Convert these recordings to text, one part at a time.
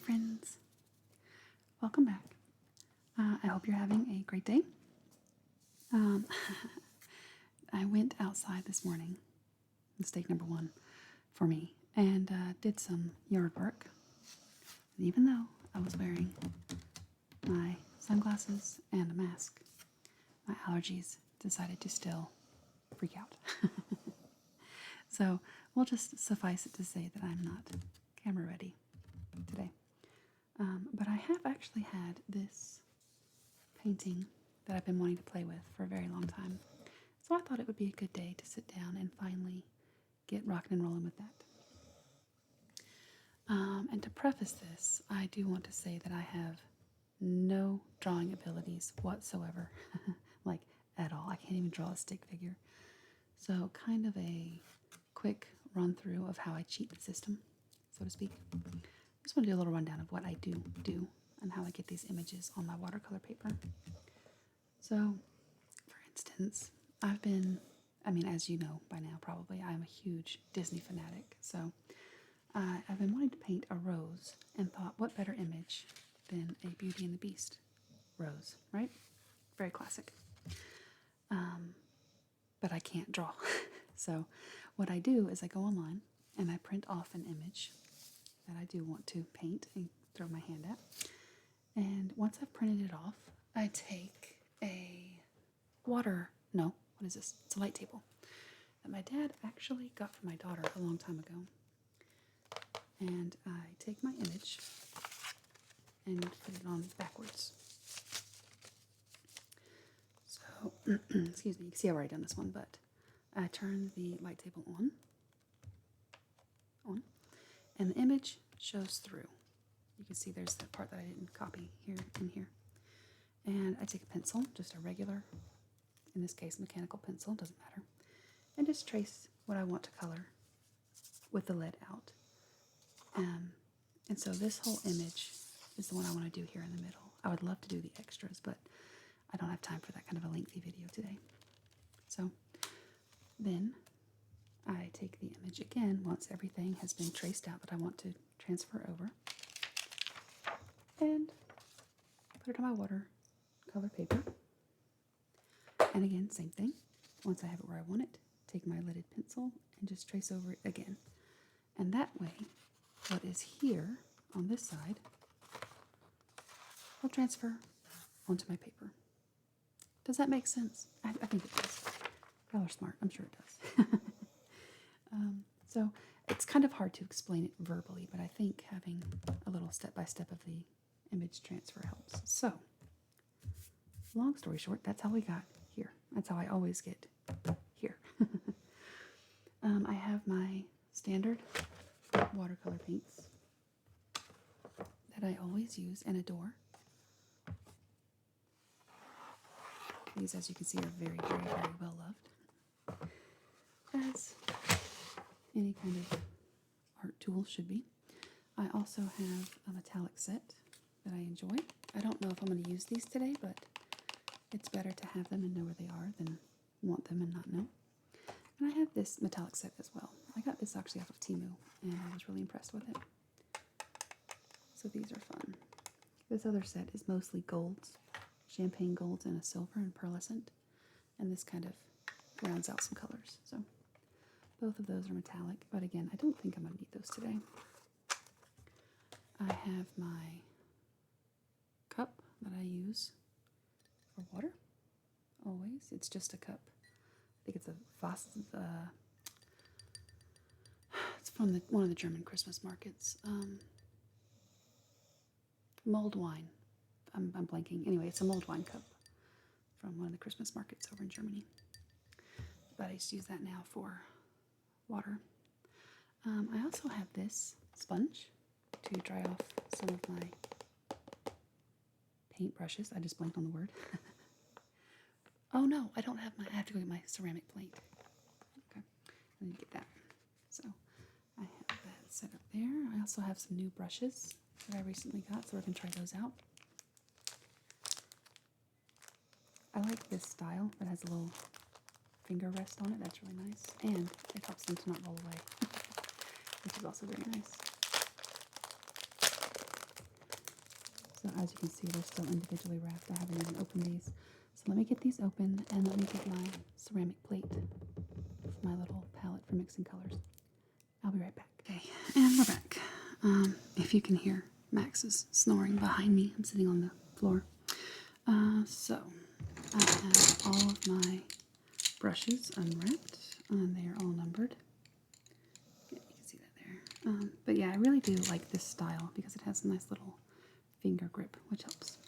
friends. Welcome back. I hope you're having a great day. I went outside this morning, mistake number one for me, and did some yard work. And even though I was wearing my sunglasses and a mask, my allergies decided to still freak out. So we'll just suffice it to say that I'm not camera ready today. But I have actually had this painting that I've been wanting to play with for a very long time. So I thought it would be a good day to sit down and finally get rocking and rolling with that. And to preface this, I do want to say that I have no drawing abilities whatsoever, like at all. I can't even draw a stick figure. So kind of a quick run through of how I cheat the system, so to speak. I just want to do a little rundown of what I do and how I get these images on my watercolor paper. So, for instance, as you know by now probably, I'm a huge Disney fanatic. So I've been wanting to paint a rose and thought, what better image than a Beauty and the Beast rose, right? Very classic. But I can't draw. So what I do is I go online and I print off an image that I do want to paint and throw my hand at. And once I've printed it off, I take it's a light table that my dad actually got for my daughter a long time ago. And I take my image and put it on backwards. So, excuse me, you can see I've already done this one, but I turn the light table on, and the image shows through. You can see there's that part that I didn't copy here and here. And I take a pencil, just a regular, in this case mechanical pencil, doesn't matter, and just trace what I want to color with the lead out. And so this whole image is the one I want to do here in the middle. I would love to do the extras, but I don't have time for that kind of a lengthy video today. So then I take the image again once everything has been traced out that I want to transfer over, and put it on my watercolor paper. And again, same thing. Once I have it where I want it, take my leaded pencil and just trace over it again. And that way, what is here on this side will transfer onto my paper. Does that make sense? I think it does. Y'all are smart. I'm sure it does. So it's kind of hard to explain it verbally, but I think having a little step-by-step of the image transfer helps. So, long story short, that's how we got here. That's how I always get here. I have my standard watercolor paints that I always use and adore. These, as you can see, are very, very, very well loved, as any kind of art tool should be. I also have a metallic set that I enjoy. I don't know if I'm going to use these today, but it's better to have them and know where they are than want them and not know. And I have this metallic set as well. I got this actually off of Temu, and I was really impressed with it. So these are fun. This other set is mostly golds, champagne golds and a silver and pearlescent, and this kind of rounds out some colors. So both of those are metallic, but again, I don't think I'm going to need those today. I have my cup that I use for water, always. It's just a cup. I think it's a it's from one of the German Christmas markets. Mulled wine. I'm blanking. Anyway, it's a mulled wine cup from one of the Christmas markets over in Germany. But I used to use that now for water. I also have this sponge to dry off some of my paint brushes. I just blanked on the word. Oh no, I don't have I have to go get my ceramic plate. Okay, I need to get that. So I have that set up there. I also have some new brushes that I recently got, so we're going to try those out. I like this style that has a little finger rest on it. That's really nice. And it helps them to not roll away, which is also very nice. So as you can see, they're still individually wrapped. I haven't even opened these. So let me get these open and let me get my ceramic plate with my little palette for mixing colors. I'll be right back. Okay, and we're back. If you can hear Max is snoring behind me. I'm sitting on the floor. So I have all of my brushes unwrapped, and they are all numbered. Yeah, you can see that there. But yeah, I really do like this style because it has a nice little finger grip, which helps.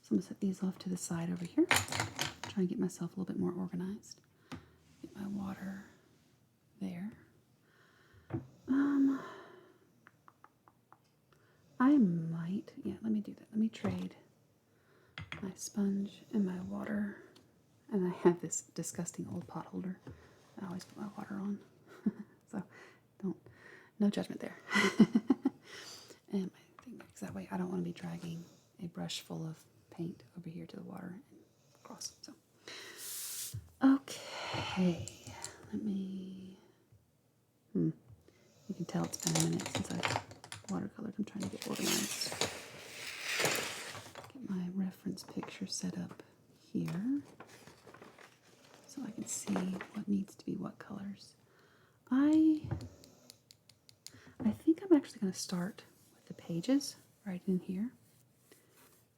So I'm going to set these off to the side over here. Try and get myself a little bit more organized. Get my water there. I might, yeah, let me do that. Let me trade my sponge and my water. And I have this disgusting old pot holder I always put my water on. So no judgment there. And my thing, because that way I don't want to be dragging a brush full of paint over here to the water and across. So, okay, let me, you can tell it's been a minute since I've watercolored. I'm trying to get organized. Get my reference picture set up here so I can see what needs to be what colors. I think I'm actually going to start with the pages right in here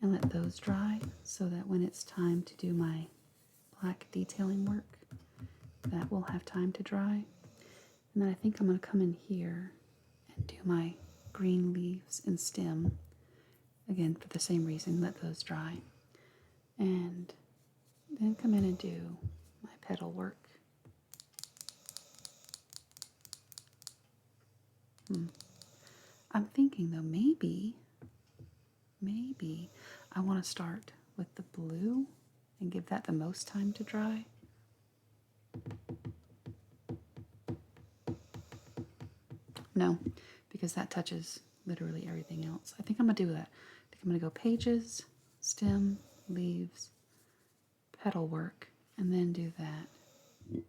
and let those dry so that when it's time to do my black detailing work, that will have time to dry. And then I think I'm going to come in here and do my green leaves and stem, again for the same reason, let those dry. And then come in and do my petal work. I'm thinking though, maybe I want to start with the blue and give that the most time to dry. No, because that touches literally everything else. I think I'm going to do that. I think I'm going to go pages, stem, leaves, petal work, and then do that.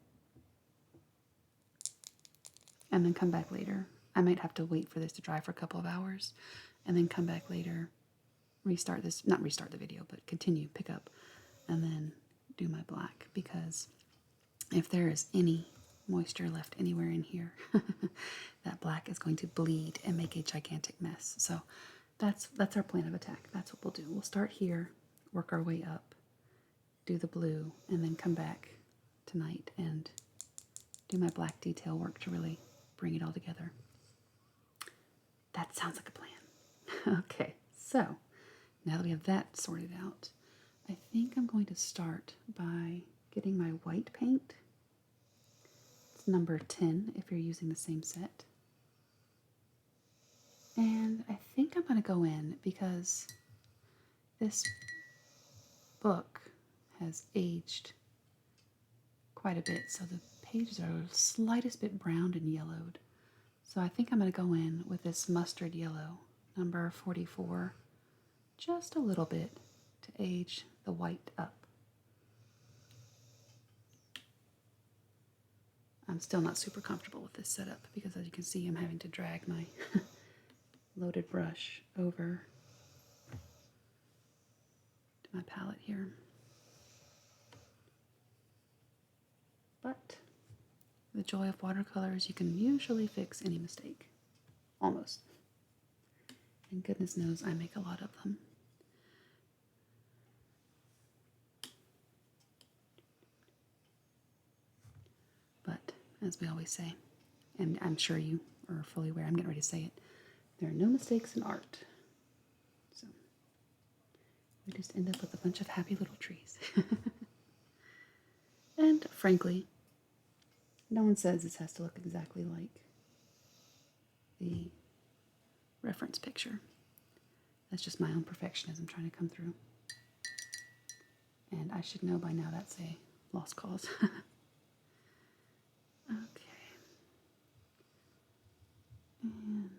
And then come back later. I might have to wait for this to dry for a couple of hours and then come back later, restart this, not restart the video, but continue, pick up, and then do my black, because if there is any moisture left anywhere in here, that black is going to bleed and make a gigantic mess. So that's our plan of attack. That's what we'll do. We'll start here, work our way up, do the blue, and then come back tonight and do my black detail work to really bring it all together. That sounds like a plan. Okay, so now that we have that sorted out, I think I'm going to start by getting my white paint. It's number 10 if you're using the same set. And I think I'm going to go in because this book has aged quite a bit, so the pages are the slightest bit browned and yellowed. So I think I'm going to go in with this mustard yellow, number 44, just a little bit to age the white up. I'm still not super comfortable with this setup because, as you can see, I'm having to drag my loaded brush over to my palette here. But the joy of watercolor is you can usually fix any mistake. Almost. And goodness knows I make a lot of them. But, as we always say, and I'm sure you are fully aware, I'm getting ready to say it, there are no mistakes in art. So, we just end up with a bunch of happy little trees. And, frankly, no one says this has to look exactly like the reference picture. That's just my own perfectionism trying to come through. And I should know by now that's a lost cause. Okay. And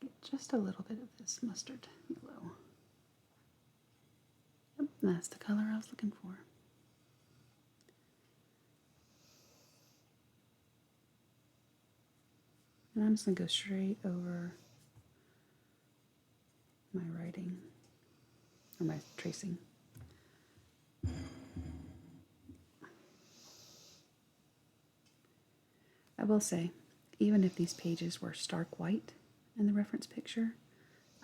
get just a little bit of this mustard yellow. Yep, that's the color I was looking for. And I'm just going to go straight over my writing, or my tracing. I will say, even if these pages were stark white in the reference picture,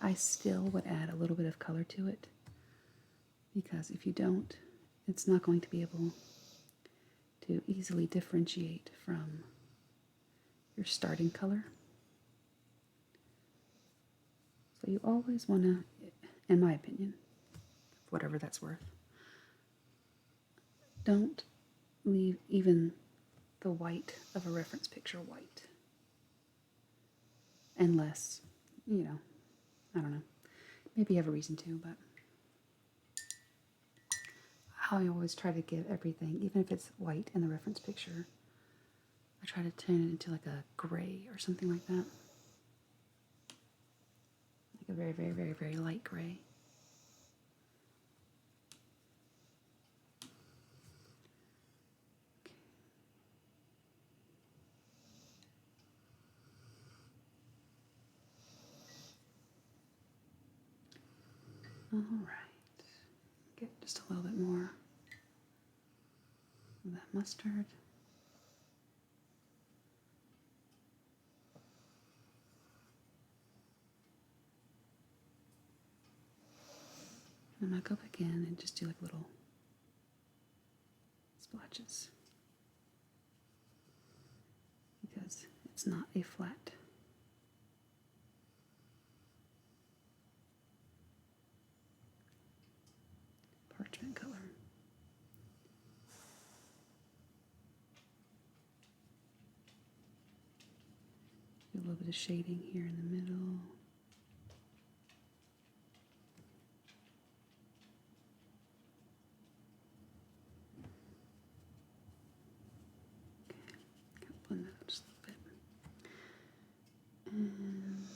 I still would add a little bit of color to it, because if you don't, it's not going to be able to easily differentiate from your starting color. So you always want to, in my opinion, whatever that's worth, don't leave even the white of a reference picture white. Unless, you know, I don't know, maybe you have a reason to, but I always try to give everything, even if it's white in the reference picture, I try to turn it into like a gray or something like that. Like a very, very, very, very light gray. All right, get just a little bit more of that mustard. And I go back in and just do like little splotches, because it's not a flat parchment color. Do a little bit of shading here in the middle. Okay, blend that up just a little bit. And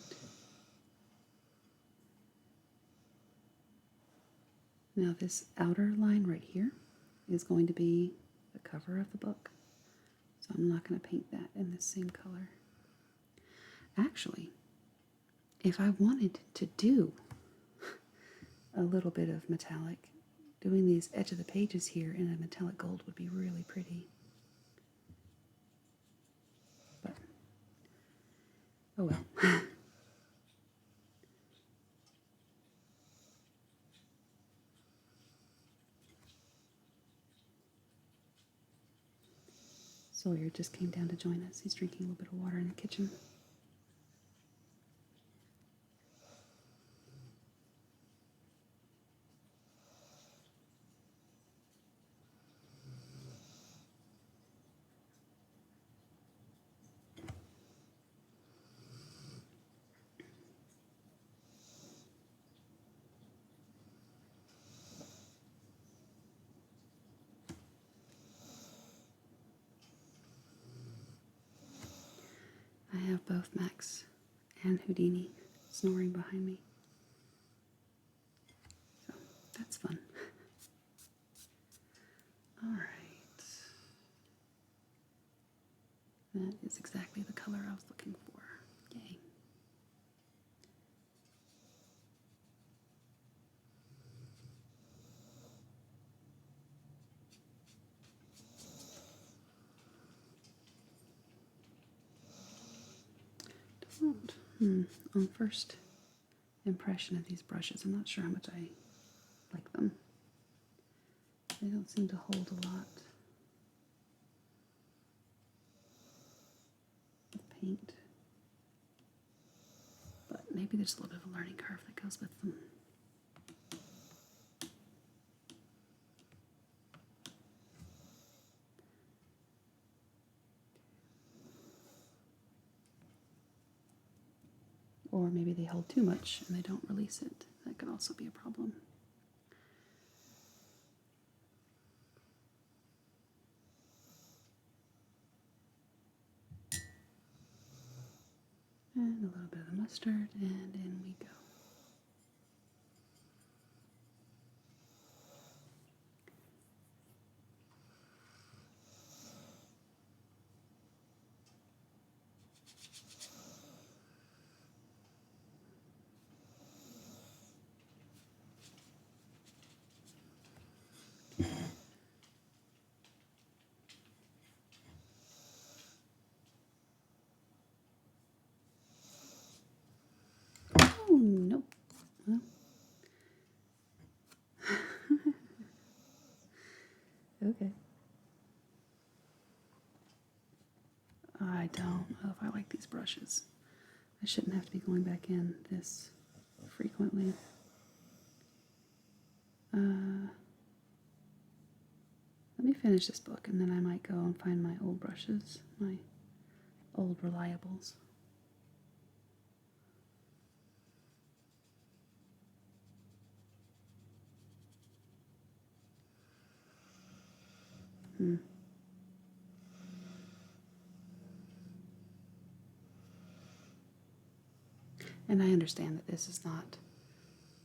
now this outer line right here is going to be the cover of the book. So I'm not going to paint that in the same color. Actually, if I wanted to do a little bit of metallic, doing these edge of the pages here in a metallic gold would be really pretty. But, oh well. Sawyer just came down to join us. He's drinking a little bit of water in the kitchen. I have both Max and Houdini snoring behind me. So that's fun. Alright. That is exactly the color I was looking for. Yay. On first impression of these brushes, I'm not sure how much I like them. They don't seem to hold a lot of paint. But maybe there's a little bit of a learning curve that goes with them. Or maybe they hold too much and they don't release it. That could also be a problem. And a little bit of the mustard, and in we go. I don't know if I like these brushes. I shouldn't have to be going back in this frequently. Let me finish this book and then I might go and find my old brushes, my old reliables. And I understand that this is not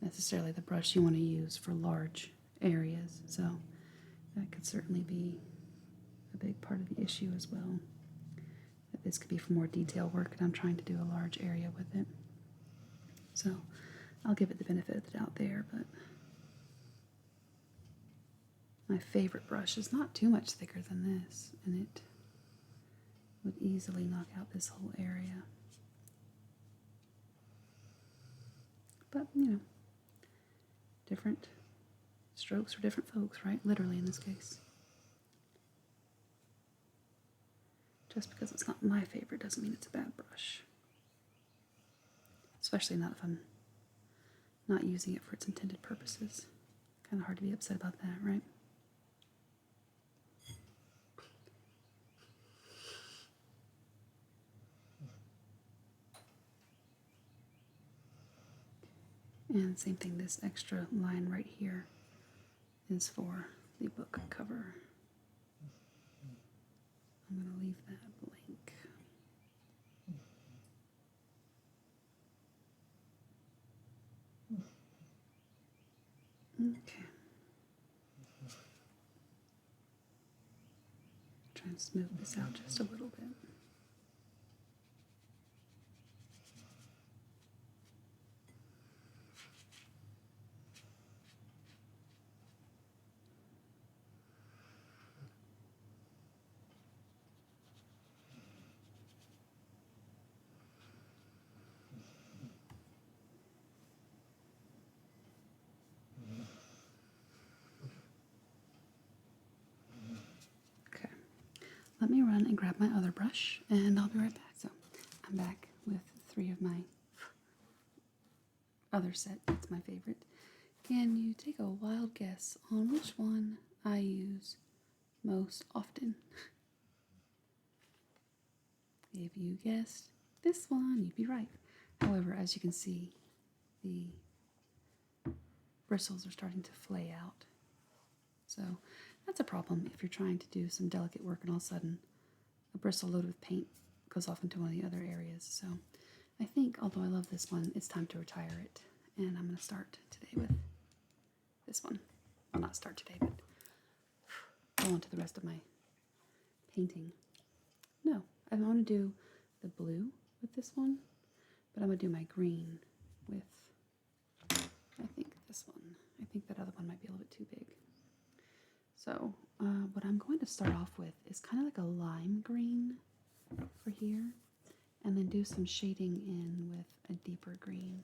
necessarily the brush you want to use for large areas, so that could certainly be a big part of the issue as well. That this could be for more detail work and I'm trying to do a large area with it. So I'll give it the benefit of the doubt there, but my favorite brush is not too much thicker than this, and it would easily knock out this whole area. But, you know, different strokes for different folks, right? Literally in this case. Just because it's not my favorite doesn't mean it's a bad brush. Especially not if I'm not using it for its intended purposes. Kind of hard to be upset about that, right? And same thing, this extra line right here is for the book cover. I'm going to leave that blank. Okay. Try and smooth this out just a little bit. Okay. Let me run and grab my other brush and I'll be right back. So I'm back with 3 of my other set. It's my favorite. Can you take a wild guess on which one I use most often? If you guessed this one, you'd be right. However, as you can see, the bristles are starting to flay out. So that's a problem if you're trying to do some delicate work and all of a sudden a bristle loaded with paint goes off into one of the other areas. So I think, although I love this one, it's time to retire it. And I'm going to start today with this one. Well, not start today, but go on to the rest of my painting. No, I want to do the blue with this one, but I'm going to do my green with, I think, this one. I think that other one might be a little bit too big. So what I'm going to start off with is kind of like a lime green for here, and then do some shading in with a deeper green.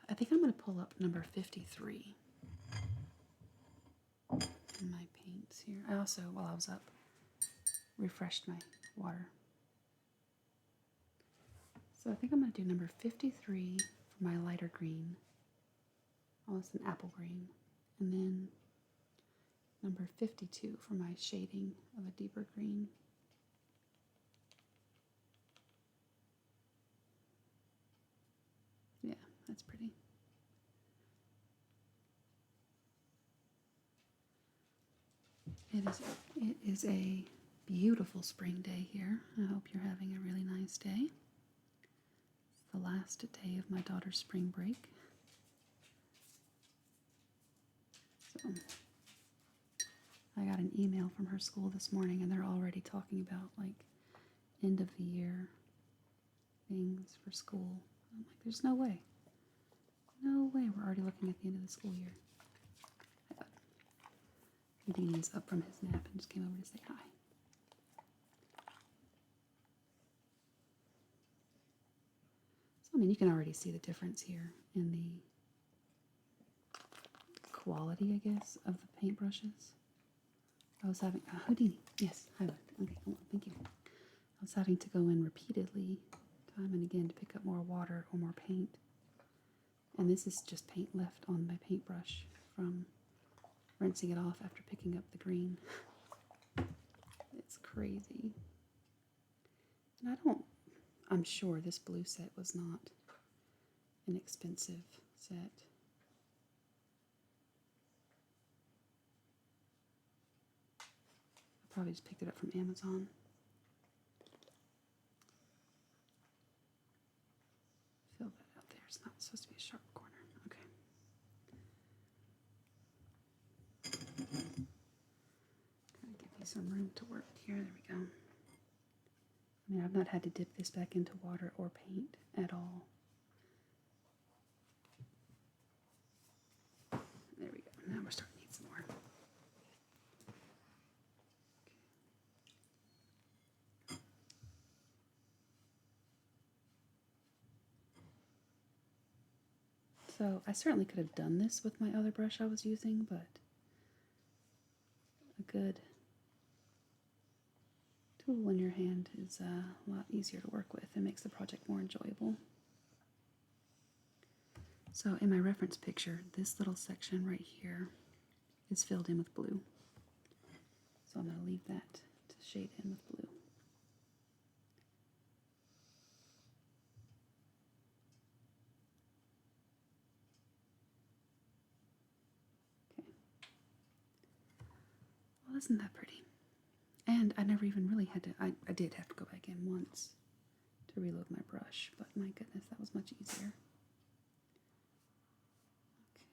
I think I'm going to pull up number 53 in my paints here. I also, while I was up, refreshed my water. So I think I'm going to do number 53 for my lighter green, almost an apple green, and then number 52 for my shading of a deeper green. Yeah, that's pretty. It is a beautiful spring day here. I hope you're having a really nice day. It's the last day of my daughter's spring break. So I got an email from her school this morning and they're already talking about like end of the year things for school. I'm like, there's no way. No way we're already looking at the end of the school year. Dean's up from his nap and just came over to say hi. So, I mean, you can already see the difference here in the quality, I guess, of the paintbrushes. I was having, Houdini, yes, highlight. Okay, hold on, thank you. I was having to go in repeatedly, time and again, to pick up more water or more paint. And this is just paint left on my paintbrush from rinsing it off after picking up the green. It's crazy. And I'm sure this blue set was not an expensive set. I probably just picked it up from Amazon. Fill that out there. It's not supposed to be a sharp corner. Okay. Kind of give you some room to work here. There we go. I mean, I've not had to dip this back into water or paint at all. There we go. Now we're starting to need some more. So I certainly could have done this with my other brush I was using, but a good tool in your hand is a lot easier to work with and makes the project more enjoyable. So in my reference picture, this little section right here is filled in with blue. So I'm going to leave that to shade in with blue. Okay. Well, isn't that pretty? And I never even really had to, I did have to go back in once to reload my brush, but my goodness, that was much easier. Okay.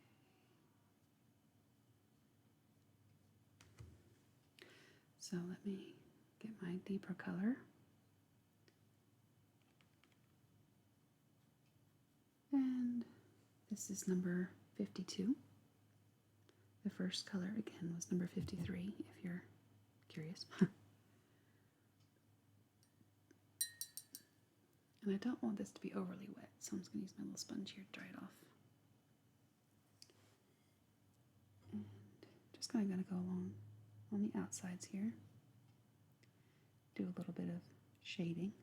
So let me get my deeper color. And this is number 52. The first color, again, was number 53, if you're curious. And I don't want this to be overly wet, so I'm just going to use my little sponge here to dry it off. And just kind of going to go along on the outsides here. Do a little bit of shading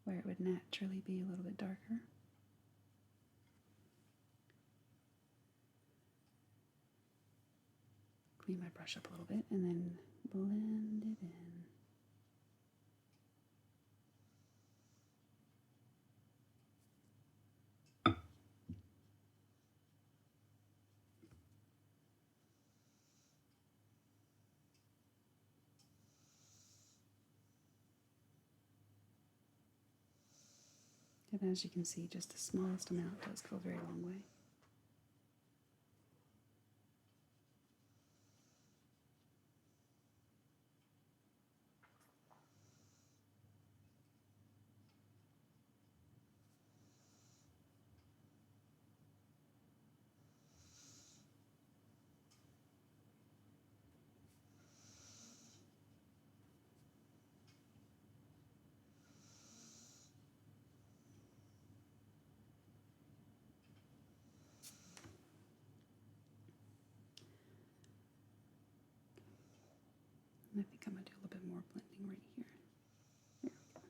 where it would naturally be a little bit darker. Clean my brush up a little bit and then blend it in. And as you can see, just the smallest amount does go a very long way. And I think I'm going to do a little bit more blending right here. There we go.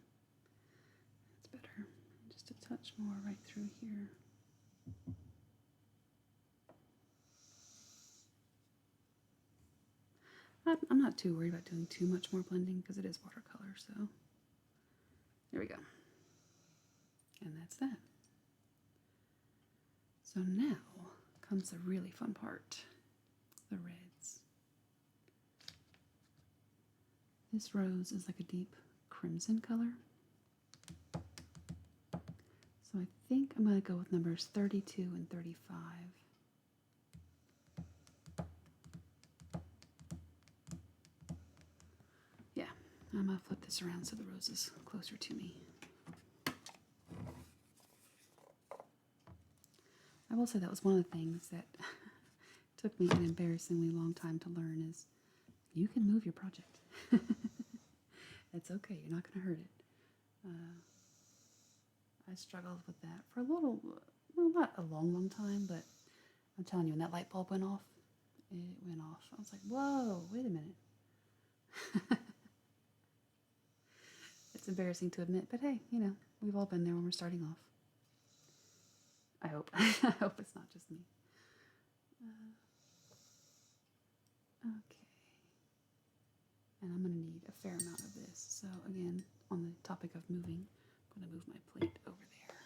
That's better. Just a touch more right through here. I'm not too worried about doing too much more blending because it is watercolor, so there we go. And that's that. So now comes the really fun part, the reds. This rose is like a deep crimson color. So I think I'm going to go with numbers 32 and 35. Yeah, I'm going to flip this around so the rose is closer to me. I will say that was one of the things that took me an embarrassingly long time to learn is you can move your project. It's okay, you're not going to hurt it. I struggled with that for a little, well, not a long time, but I'm telling you, when that light bulb went off, it went off. I was like, whoa, wait a minute. It's embarrassing to admit, but hey, you know, we've all been there when we're starting off. I hope. I hope it's not just me. Okay. And I'm going to need a fair amount of this. So again, on the topic of moving, I'm going to move my plate over there.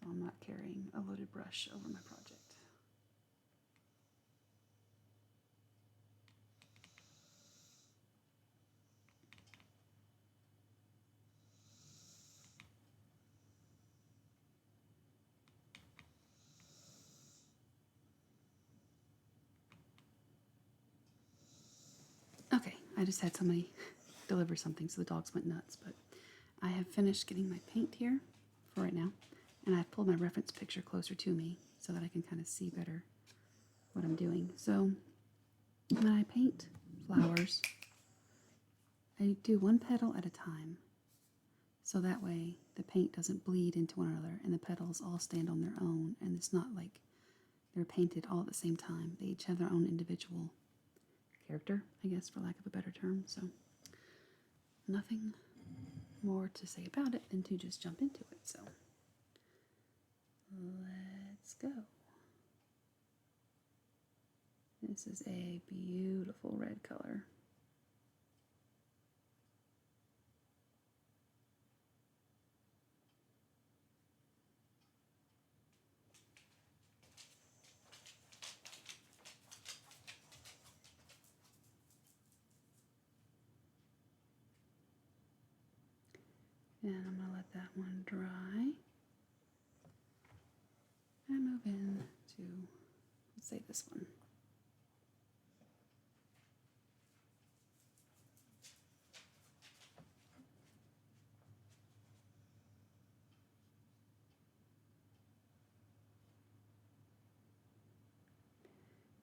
So I'm not carrying a loaded brush over my project. Okay, I just had somebody deliver something, so the dogs went nuts, but I have finished getting my paint here for right now, and I've pulled my reference picture closer to me so that I can kind of see better what I'm doing. So when I paint flowers, I do one petal at a time, so that way the paint doesn't bleed into one another and the petals all stand on their own, and it's not like they're painted all at the same time. They each have their own individual character, I guess, for lack of a better term. So nothing more to say about it than to just jump into it. So let's go. This is a beautiful red color. And I'm going to let that one dry. And move in to, let's say, this one.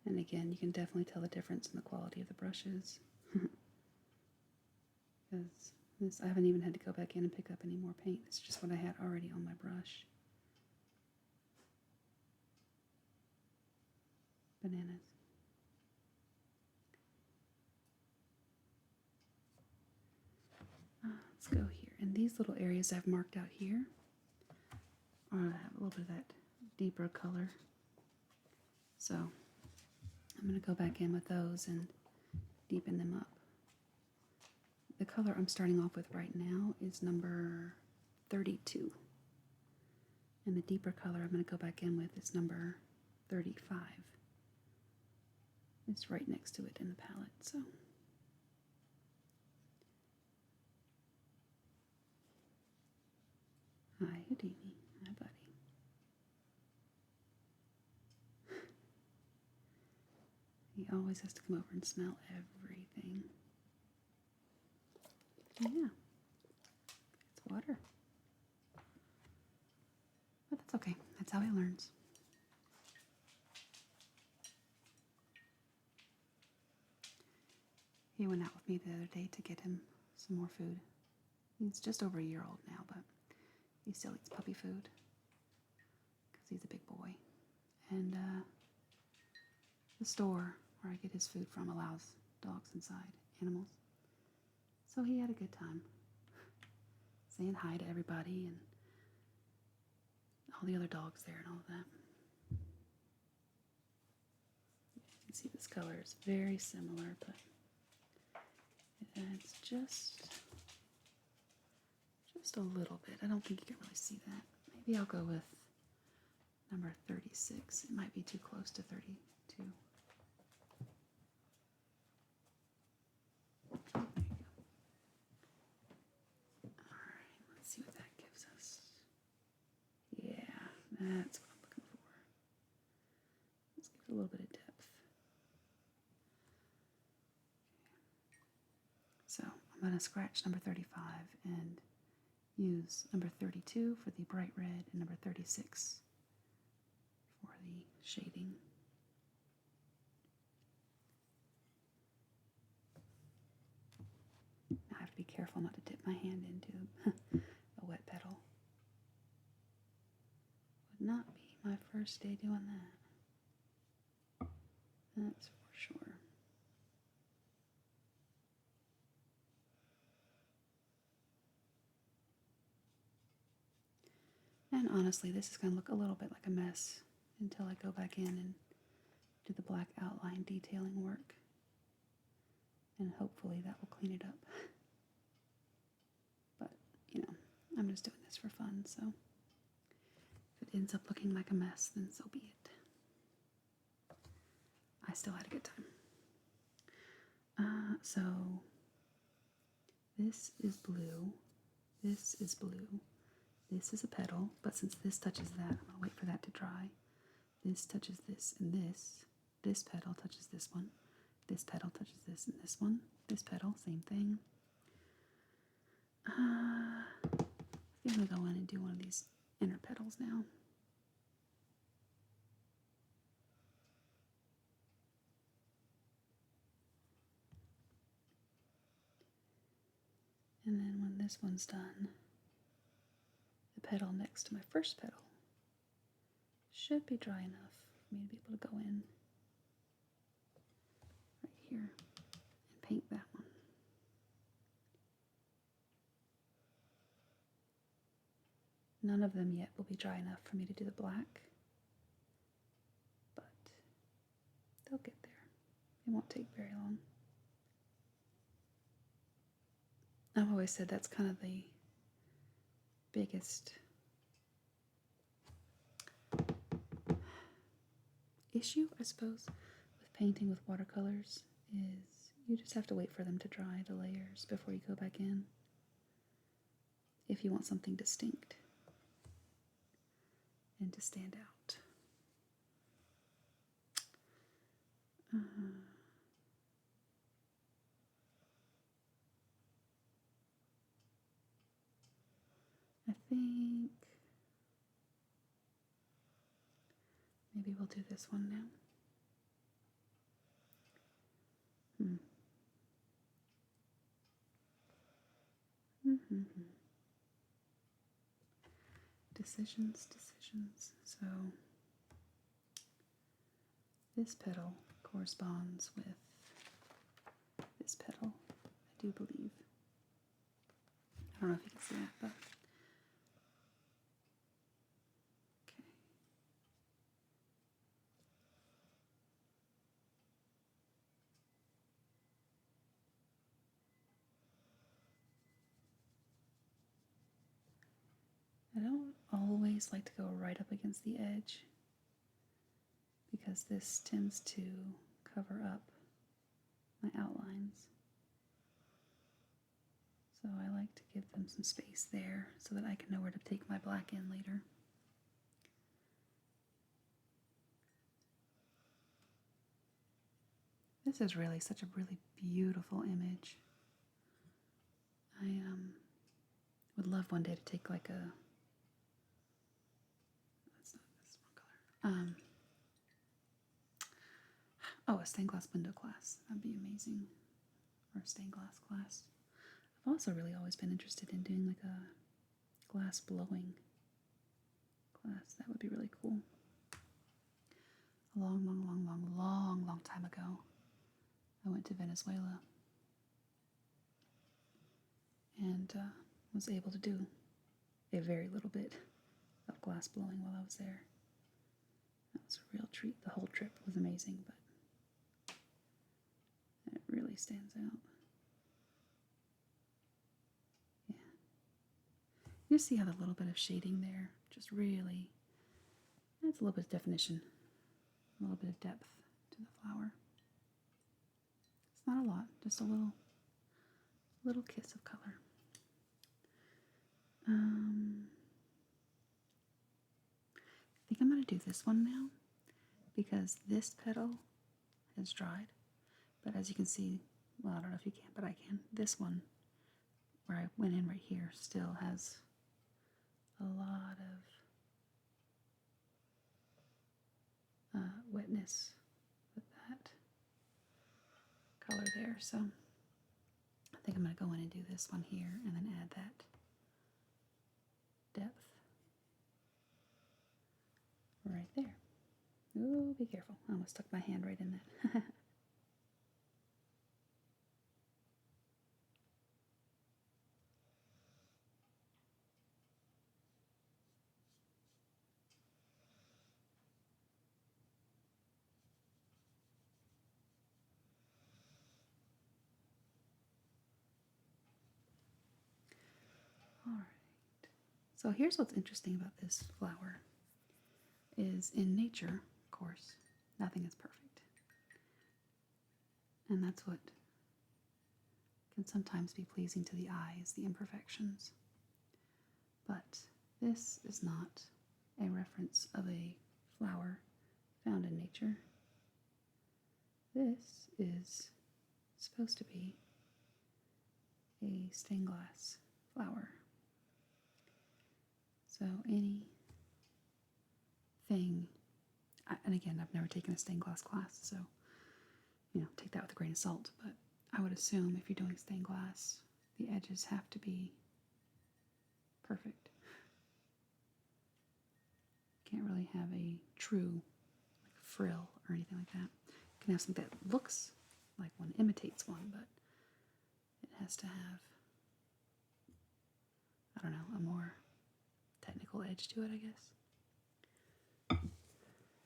And again, you can definitely tell the difference in the quality of the brushes. Because this, I haven't even had to go back in and pick up any more paint. It's just what I had already on my brush. Bananas. Let's go here. And these little areas I've marked out here have a little bit of that deeper color. So I'm going to go back in with those and deepen them up. The color I'm starting off with right now is number 32. And the deeper color I'm going to go back in with is number 35. It's right next to it in the palette. So hi, Houdini. Hi, buddy. He always has to come over and smell everything. Yeah, it's water. But that's okay. That's how he learns. He went out with me the other day to get him some more food. He's just over a year old now, but he still eats puppy food because he's a big boy. And the store where I get his food from allows dogs inside, animals. So he had a good time saying hi to everybody and all the other dogs there and all of that. You can see this color is very similar, but it adds just a little bit. I don't think you can really see that. Maybe I'll go with number 36. It might be too close to 32. There you go. Alright, let's see what that gives us. Yeah, that's what I'm looking for. Let's give it a little bit of depth. So I'm going to scratch number 35 and use number 32 for the bright red and number 36 for the shading. Now I have to be careful not to dip my hand into a wet petal. Would not be my first day doing that. That's for sure. And honestly, this is going to look a little bit like a mess until I go back in and do the black outline detailing work. And hopefully that will clean it up. But, you know, I'm just doing this for fun, so if it ends up looking like a mess, then so be it. I still had a good time. So this is blue, this is blue, this is a petal, but since this touches that, I'm going to wait for that to dry. This touches this and this petal touches this one, this petal touches this and this one, this petal, same thing. I think I'm going to go in and do one of these inner petals now. And then when this one's done, the petal next to my first petal should be dry enough for me to be able to go in right here and paint that one. None of them yet will be dry enough for me to do the black, but they'll get there. It won't take very long. I've always said that's kind of the biggest issue, I suppose, with painting with watercolors is you just have to wait for them to dry, the layers, before you go back in, if you want something distinct and to stand out. I think maybe we'll do this one now. Decisions. So this petal corresponds with this petal, I do believe. I don't know if you can see that, but okay. I don't always like to go right up against the edge because this tends to cover up my outlines. So I like to give them some space there so that I can know where to take my black in later. This is really such a really beautiful image. I would love one day to take like a, that's not this one color. Oh, a stained glass window class. That'd be amazing. Or a stained glass class. I've also really always been interested in doing like a glass blowing class. That would be really cool. A long time ago, I went to Venezuela and was able to do a very little bit of glass blowing while I was there. That was a real treat. The whole trip was amazing, but it really stands out. Yeah. You see how the little bit of shading there just really adds a little bit of definition, a little bit of depth to the flower. It's not a lot, just a little kiss of color. I think I'm going to do this one now because this petal has dried. But as you can see, well, I don't know if you can, but I can. This one, where I went in right here, still has a lot of wetness with that color there. So I think I'm going to go in and do this one here and then add that depth right there. be careful. I almost stuck my hand right in that. All right. So here's what's interesting about this flower is in nature, of course, nothing is perfect. And that's what can sometimes be pleasing to the eyes, the imperfections. But this is not a reference of a flower found in nature. This is supposed to be a stained glass flower. So anything, and again, I've never taken a stained glass class, so, take that with a grain of salt, but I would assume if you're doing stained glass, the edges have to be perfect. Can't really have a true frill or anything like that. You can have something that looks like one, imitates one, but it has to have, I don't know, a more technical edge to it, I guess.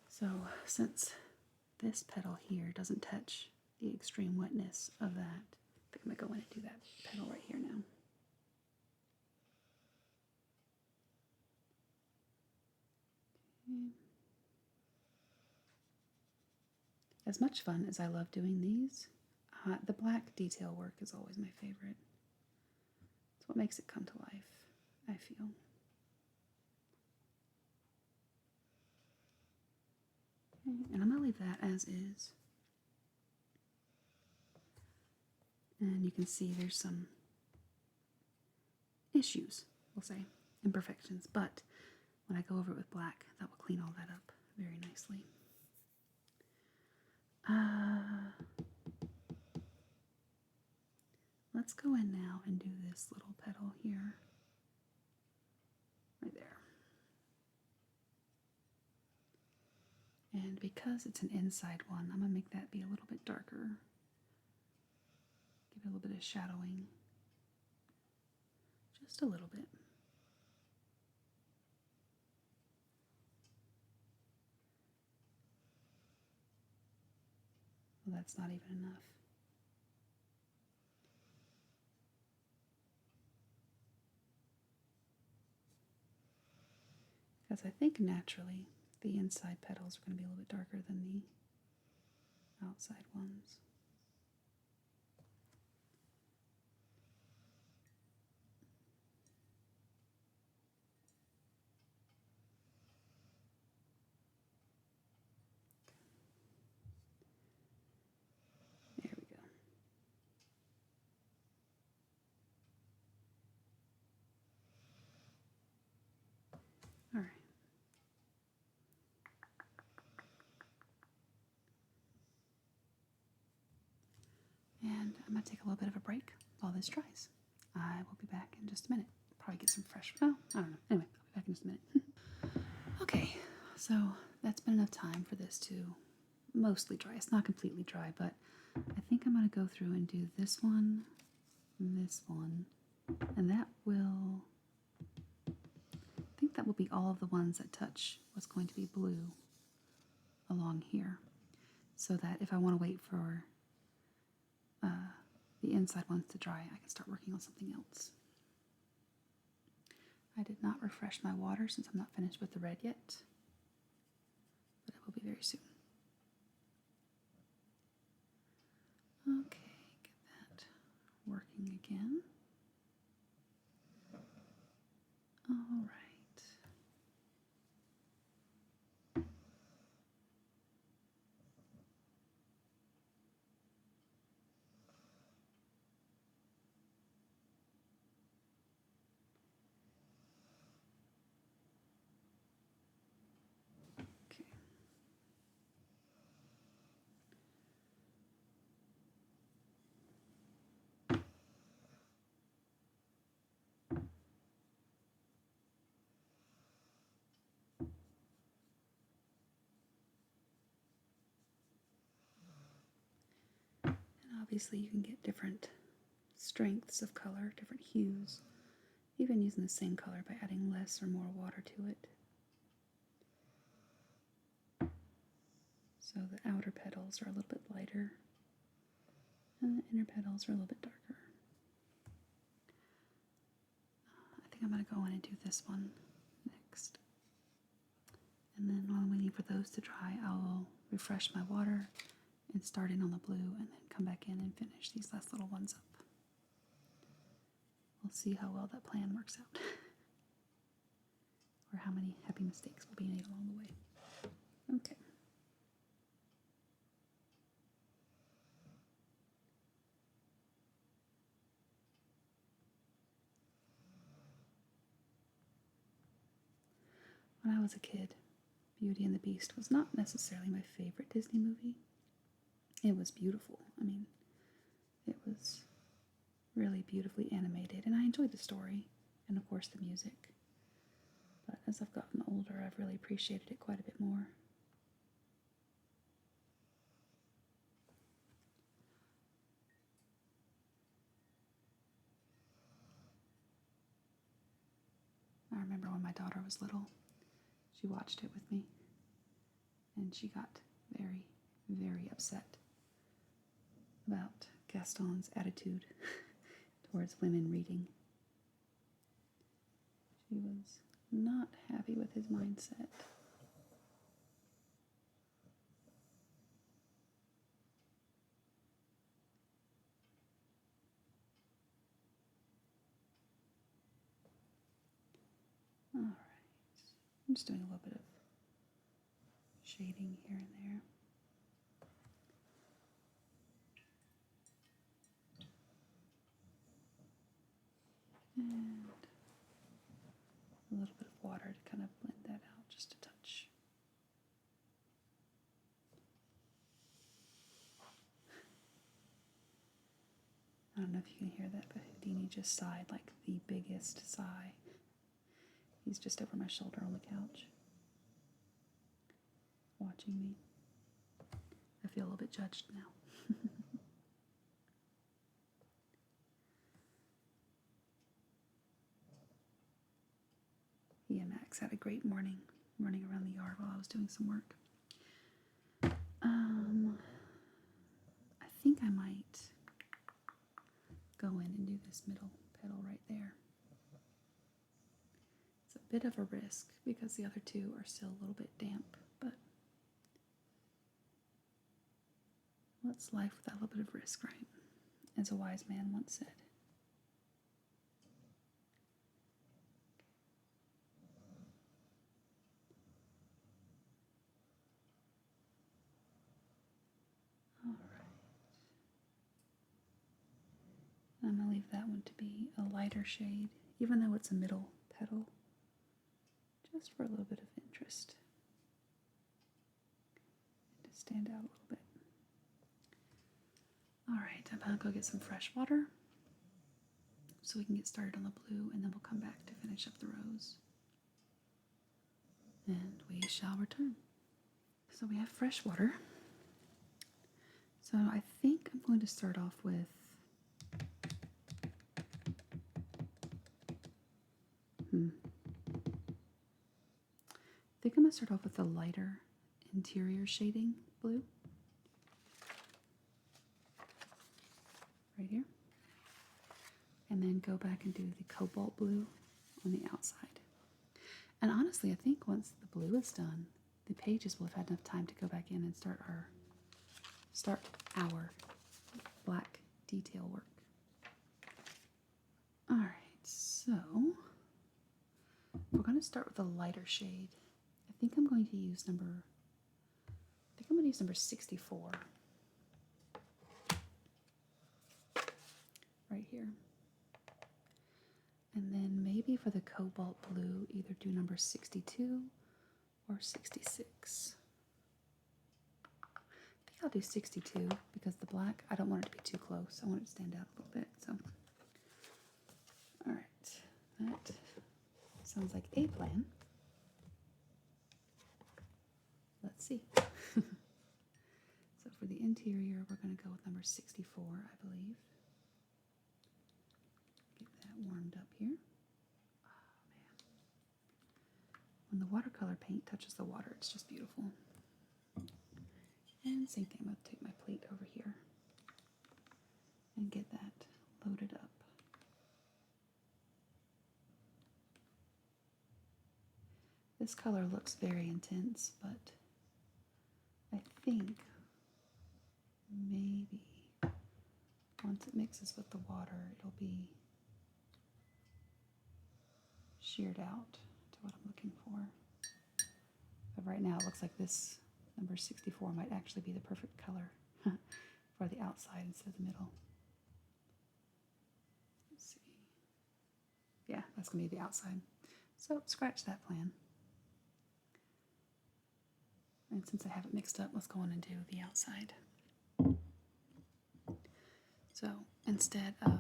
So since this petal here doesn't touch the extreme wetness of that, I think I'm going to go in and do that petal right here now. Okay. As much fun as I love doing these, the black detail work is always my favorite. It's what makes it come to life, I feel. Okay, and I'm going to leave that as is. And you can see there's some issues, we'll say, imperfections, but when I go over it with black, that will clean all that up very nicely. Let's go in now and do this little petal here, right there. And because it's an inside one, I'm going to make that be a little bit darker. Give it a little bit of shadowing. Just a little bit. Well, that's not even enough. Because I think naturally the inside petals are going to be a little bit darker than the outside ones. There we go. All right. And I'm going to take a little bit of a break while this dries. I will be back in just a minute. Probably get some fresh, oh, I don't know. Anyway, I'll be back in just a minute. Okay, so that's been enough time for this to mostly dry. It's not completely dry, but I think I'm going to go through and do this one, and that will, I think that will be all of the ones that touch what's going to be blue along here, so that if I want to wait for the inside ones to dry, I can start working on something else. I did not refresh my water since I'm not finished with the red yet, but it will be very soon. Okay, get that working again. All right. Okay. obviously you can get different strengths of color, different hues, even using the same color by adding less or more water to it. So the outer petals are a little bit lighter, and the inner petals are a little bit darker. I think I'm going to go in and do this one next. And then while I'm waiting for those to dry, I'll refresh my water and start in on the blue and then come back in and finish these last little ones up. We'll see how well that plan works out. Or how many happy mistakes will be made along the way. Okay. When I was a kid, Beauty and the Beast was not necessarily my favorite Disney movie. It was beautiful. I mean, it was really beautifully animated, and I enjoyed the story and, of course, the music. But as I've gotten older, I've really appreciated it quite a bit more. I remember when my daughter was little, she watched it with me, and she got very, very upset about Gaston's attitude towards women reading. She was not happy with his mindset. All right, I'm just doing a little bit of shading here and there. And a little bit of water to kind of blend that out just a touch. I don't know if you can hear that, but Houdini just sighed like the biggest sigh. He's just over my shoulder on the couch, watching me. I feel a little bit judged now. He and Max had a great morning running around the yard while I was doing some work. I think I might go in and do this middle petal right there. It's a bit of a risk because the other two are still a little bit damp, but what's life without a little bit of risk, right? As a wise man once said. All right. I'm going to leave that one to be a lighter shade, even though it's a middle petal, just for a little bit of interest. To stand out a little bit. All right, I'm going to go get some fresh water so we can get started on the blue, and then we'll come back to finish up the rose. And we shall return. So we have fresh water. So I think I'm going to start off with I think I'm going to start off with a lighter interior shading blue. Right here. And then go back and do the cobalt blue on the outside. And honestly, I think once the blue is done, the pages will have had enough time to go back in and start our black detail work. All right, so we're going to start with a lighter shade. I think I'm going to use number 64 right here. And then maybe for the cobalt blue, either do number 62 or 66. I think I'll do 62 because the black, I don't want it to be too close. I want it to stand out a little bit. So, all right, that sounds like a plan. Let's see. So for the interior, we're going to go with number 64, I believe. Get that warmed up here. Oh, man. When the watercolor paint touches the water, it's just beautiful. And same thing, I'm going to take my plate over here and get that loaded up. This color looks very intense, but I think maybe once it mixes with the water, it'll be sheared out to what I'm looking for. But right now it looks like this number 64 might actually be the perfect color for the outside instead of the middle. Let's see. Yeah, that's going to be the outside. So scratch that plan. And since I have it mixed up, let's go on and do the outside. So instead of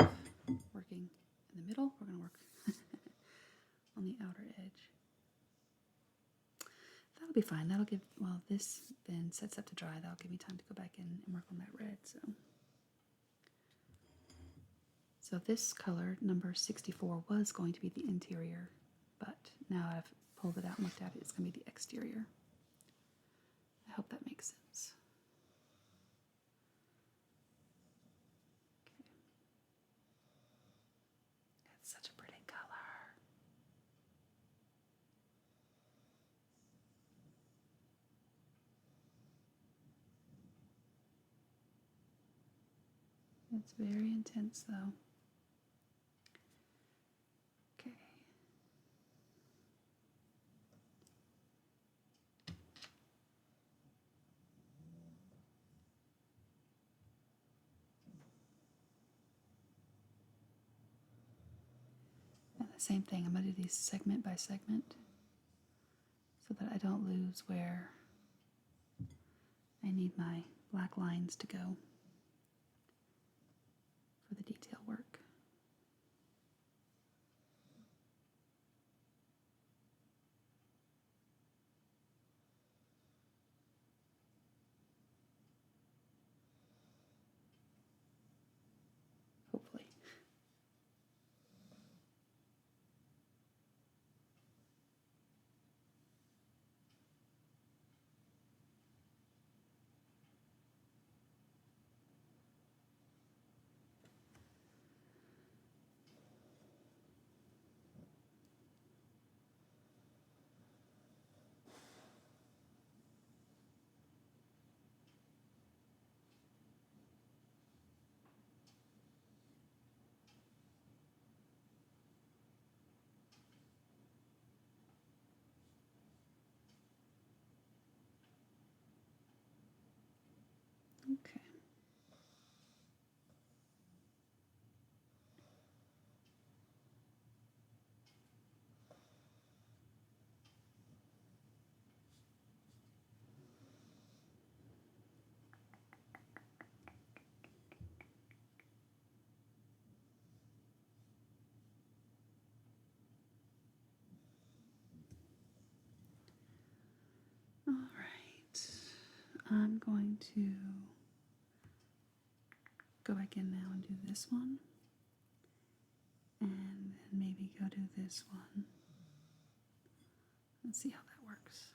working in the middle, we're going to work on the outer edge. That'll be fine. That'll give, well, this then sets up to dry. That'll give me time to go back in and work on that red. So this color, number 64, was going to be the interior, but now I've pulled it out and looked at it, it's going to be the exterior. I hope that makes sense. Okay. That's such a pretty color. It's very intense though. Okay. And the same thing, I'm going to do these segment by segment so that I don't lose where I need my black lines to go for the detail work. Hopefully. Okay. All right. I'm going to go back in now and do this one. And then maybe go do this one. Let's see how that works.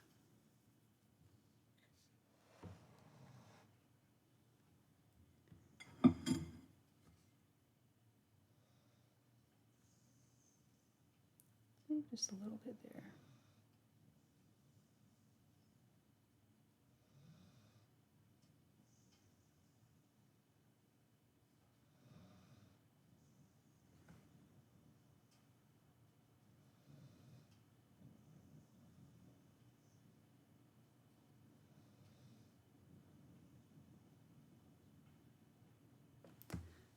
Maybe just a little bit there.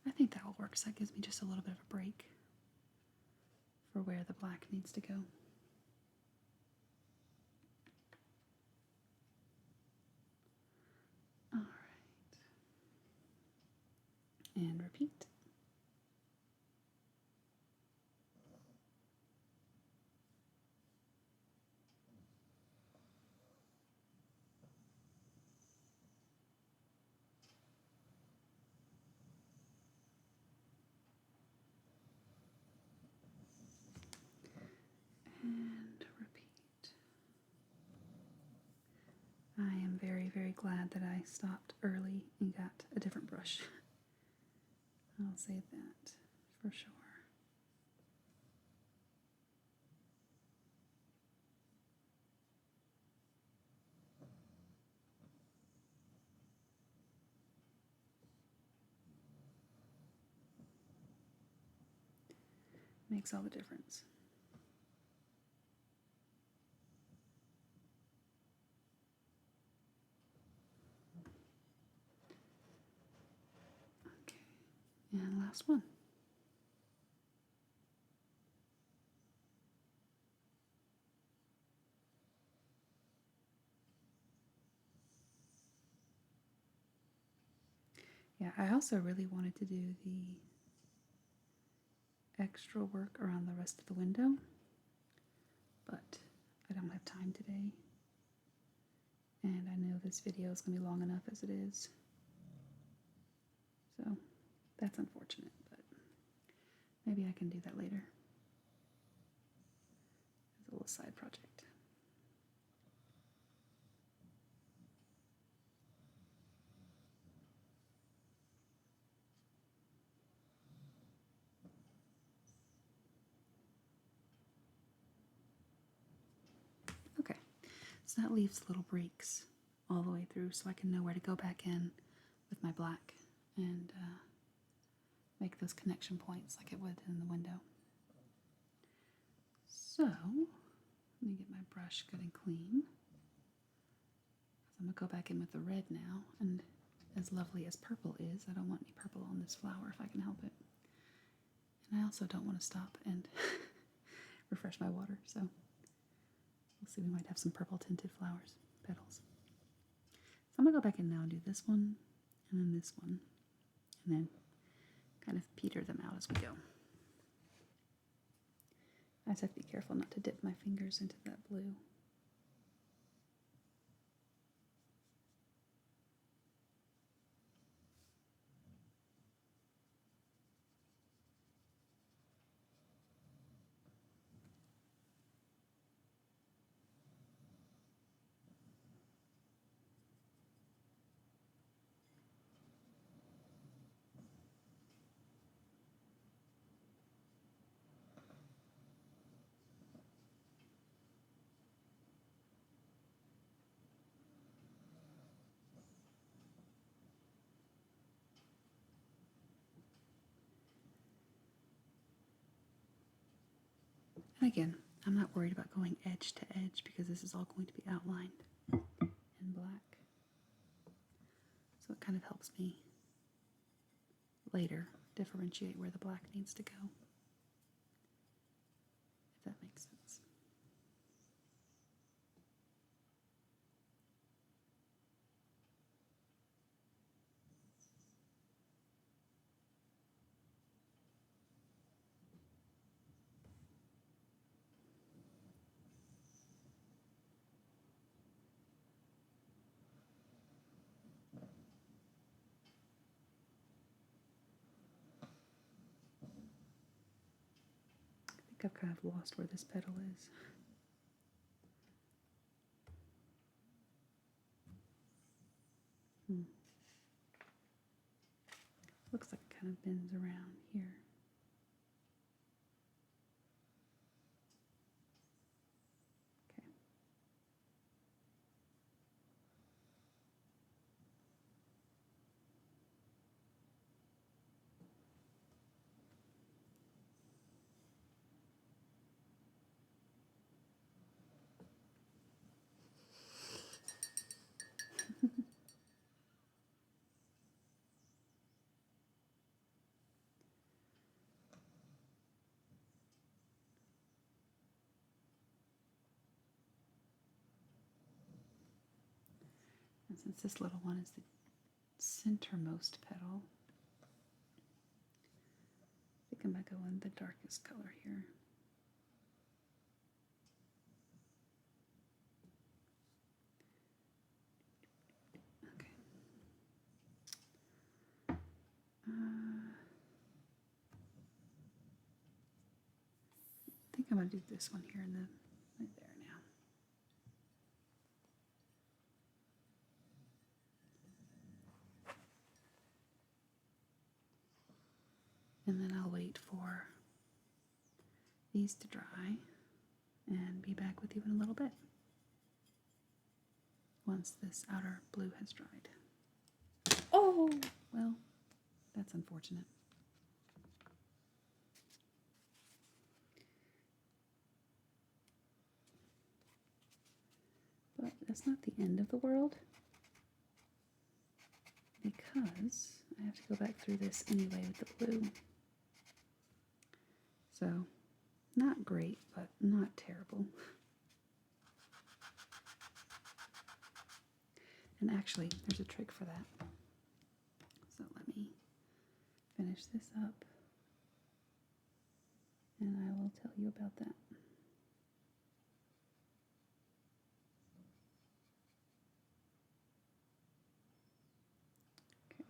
I think that will work, so that gives me just a little bit of a break for where the black needs to go. All right. And repeat. And repeat. I am very, very glad that I stopped early and got a different brush. I'll say that for sure. Makes all the difference. Okay, and last one. Yeah, I also really wanted to do the extra work around the rest of the window, but I don't have time today. And I know this video is going to be long enough as it is. So that's unfortunate, but maybe I can do that later as a little side project. Okay, so that leaves little breaks all the way through so I can know where to go back in with my black and make those connection points like it would in the window. So, let me get my brush good and clean. I'm going to go back in with the red now, and as lovely as purple is, I don't want any purple on this flower if I can help it. And I also don't want to stop and refresh my water, so we'll see, we might have some purple tinted flowers, petals. So I'm going to go back in now and do this one, and then this one, and then kind of peter them out as we go. I just have to be careful not to dip my fingers into that blue. And again, I'm not worried about going edge to edge because this is all going to be outlined in black. So it kind of helps me later differentiate where the black needs to go, if that makes sense. I think I've kind of lost where this petal is. Looks like it kind of bends around here. Okay. And since this little one is the centermost petal, I think I might go in the darkest color here. Okay. I think I'm going to do this one here in the right there now. And then I'll wait for these to dry and be back with you in a little bit once this outer blue has dried. Oh, well, that's unfortunate. But that's not the end of the world, because I have to go back through this anyway with the blue. So, not great, but not terrible. And actually, there's a trick for that. So let me finish this up, and I will tell you about that. Okay.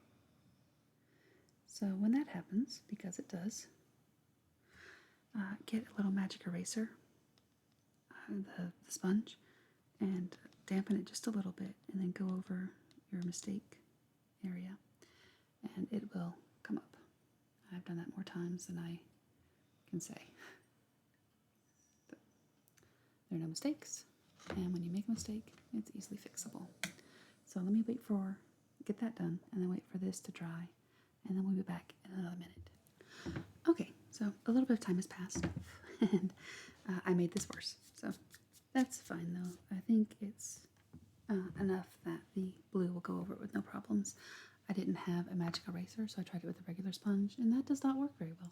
So when that happens, because it does, get a little magic eraser, the sponge, and dampen it just a little bit, and then go over your mistake area, and it will come up. I've done that more times than I can say. But there are no mistakes, and when you make a mistake, it's easily fixable. So let me get that done, and then wait for this to dry, and then we'll be back in another minute. Okay, so a little bit of time has passed, and I made this worse. So that's fine, though. I think it's enough that the blue will go over it with no problems. I didn't have a magic eraser, so I tried it with a regular sponge, and that does not work very well.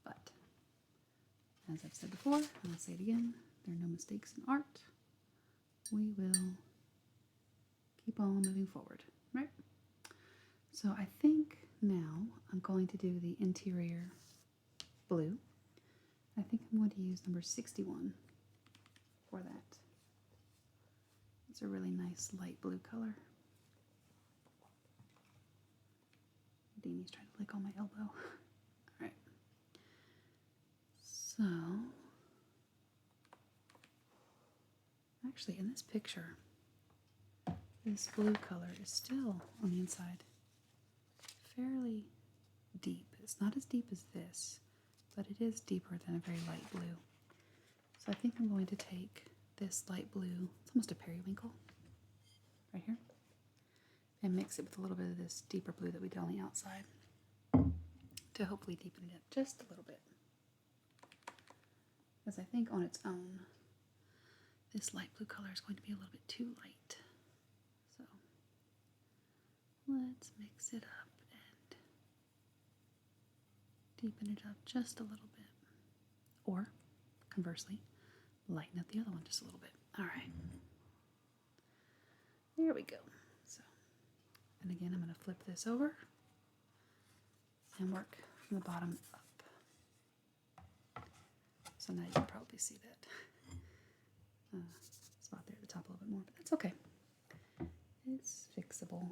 But, as I've said before, and I'll say it again, there are no mistakes in art. We will keep on moving forward, right? So I think now I'm going to do the interior blue. I think I'm going to use number 61 for that. It's a really nice light blue color. Deanie's trying to lick on my elbow. Alright. So, actually in this picture, this blue color is still on the inside fairly deep. It's not as deep as this, but it is deeper than a very light blue. So I think I'm going to take this light blue, it's almost a periwinkle, right here, and mix it with a little bit of this deeper blue that we did on the outside to hopefully deepen it up just a little bit. Because I think on its own, this light blue color is going to be a little bit too light. So let's mix it up and deepen it up just a little bit. Or, conversely, lighten up the other one just a little bit. Alright. There we go. So, and again, I'm going to flip this over and work from the bottom up. So now you can probably see that spot there at the top a little bit more, but that's okay. It's fixable.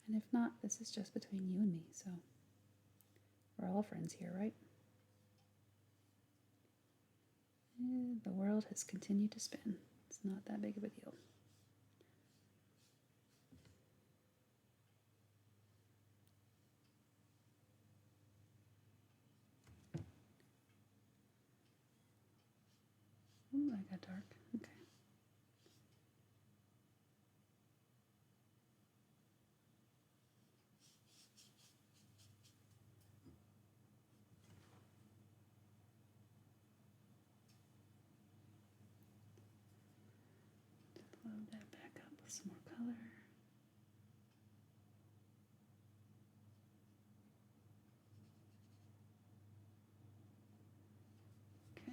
And if not, this is just between you and me, so we're all friends here, right? And the world has continued to spin. It's not that big of a deal. Oh, I got dark. Okay. Load that back up with some more color. Okay.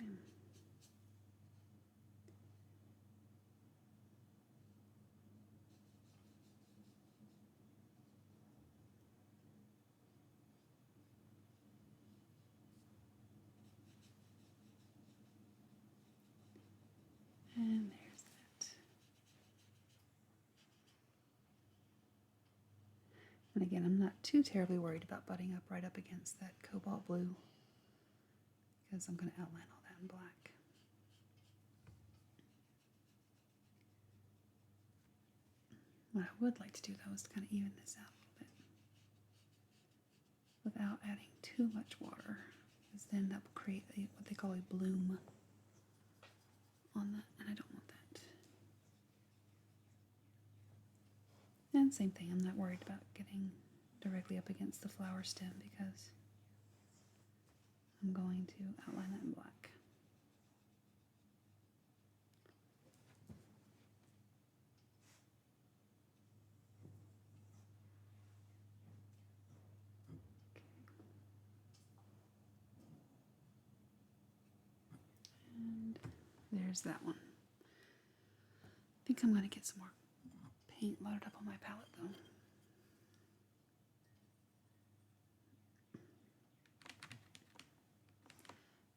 And there's that. And again, I'm not too terribly worried about butting up right up against that cobalt blue because I'm going to outline all that. down black. What I would like to do though is to kind of even this out a little bit without adding too much water, because then that will create what they call a bloom on that, and I don't want that. And same thing, I'm not worried about getting directly up against the flower stem because I'm going to outline that in black. And there's that one. I think I'm going to get some more paint loaded up on my palette though.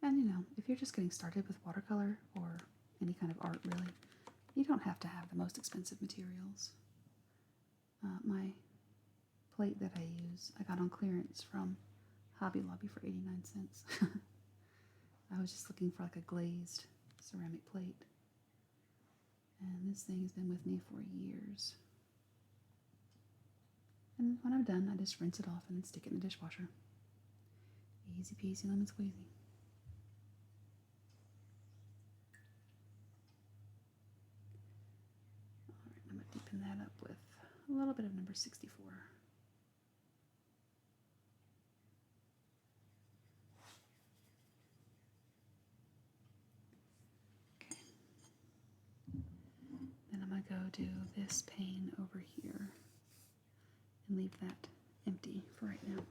And you know, if you're just getting started with watercolor or any kind of art really, you don't have to have the most expensive materials. My plate that I use, I got on clearance from Hobby Lobby for 89 cents. I was just looking for like a glazed ceramic plate. And this thing has been with me for years. And when I'm done, I just rinse it off and then stick it in the dishwasher. Easy peasy lemon squeezy. Alright, I'm going to deepen that up with a little bit of number 64. Okay. Then I'm going to go do this pane over here and leave that empty for right now.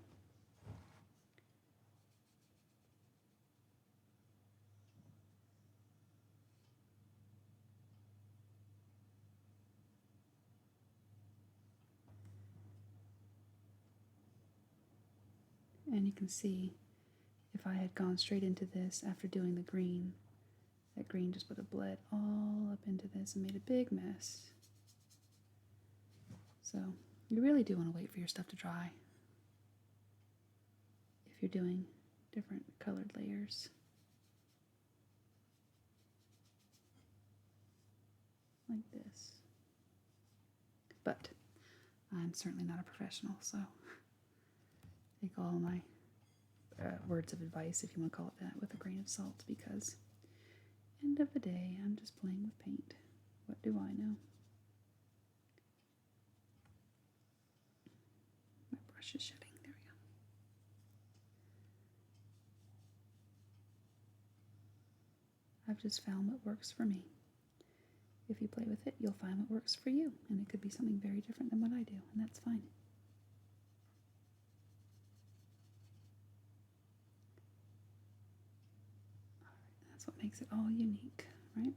And you can see if I had gone straight into this after doing the green, that green just would have bled all up into this and made a big mess. So you really do want to wait for your stuff to dry if you're doing different colored layers. Like this. But I'm certainly not a professional, so take all my words of advice, if you want to call it that, with a grain of salt, because end of the day, I'm just playing with paint. What do I know? My brush is shedding. There we go. I've just found what works for me. If you play with it, you'll find what works for you, and it could be something very different than what I do, and that's fine. That's what makes it all unique, right?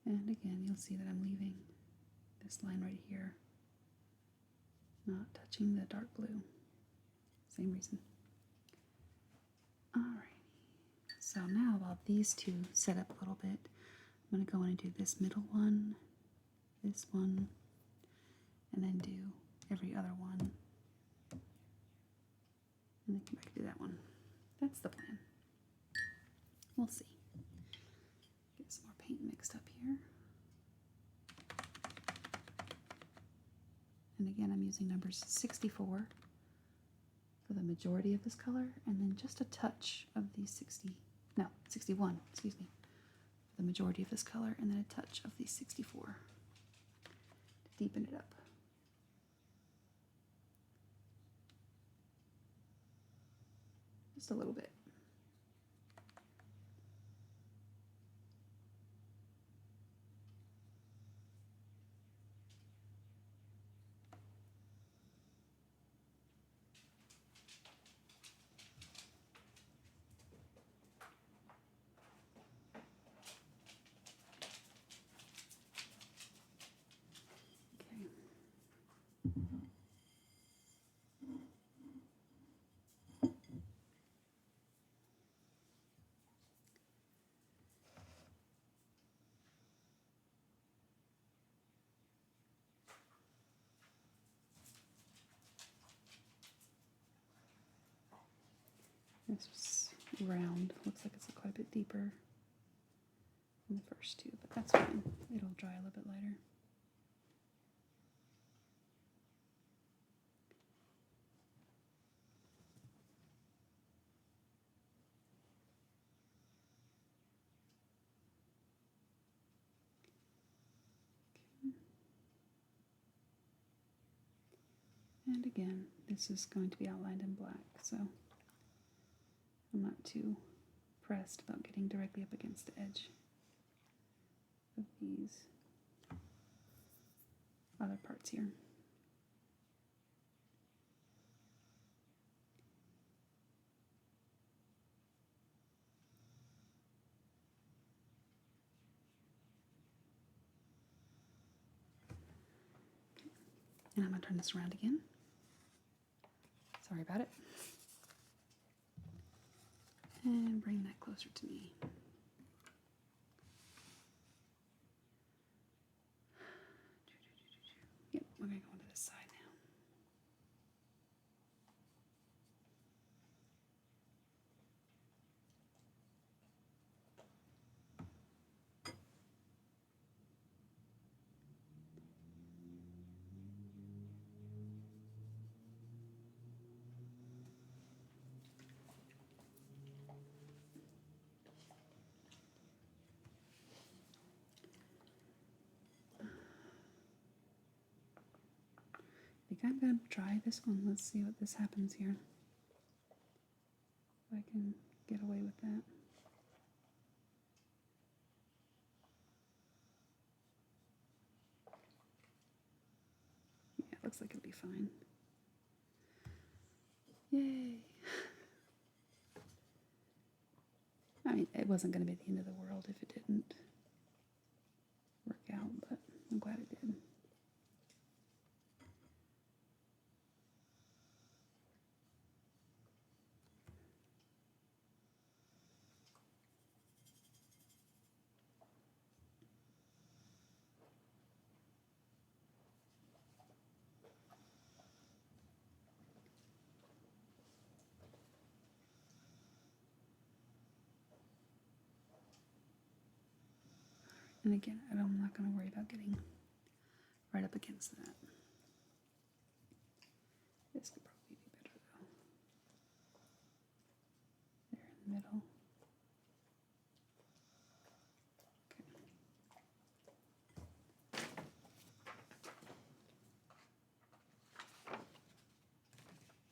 And again, you'll see that I'm leaving this line right here, not touching the dark blue. Same reason. Alrighty, so now while these two set up a little bit, I'm going to go in and do this middle one, this one, and then do every other one, and then come back and do that one. That's the plan. We'll see. Get some more paint mixed up here. And again, I'm using numbers 64 for the majority of this color, and then just a touch of the 61, excuse me, for the majority of this color, and then a touch of the 64 to deepen it up. Just a little bit. This is round. Looks like it's quite a bit deeper than the first two, but that's fine. It'll dry a little bit lighter. And again, this is going to be outlined in black, so I'm not too pressed about getting directly up against the edge of these other parts here. And I'm going to turn this around again. Sorry about it. And bring that closer to me. Yep, we're going to go into this side now. I think I'm going to try this one. Let's see what this happens here. If I can get away with that. Yeah, it looks like it'll be fine. Yay! I mean, it wasn't going to be the end of the world if it didn't work out, but I'm glad it did. And again, I'm not going to worry about getting right up against that. This could probably be better though. There in the middle. Okay.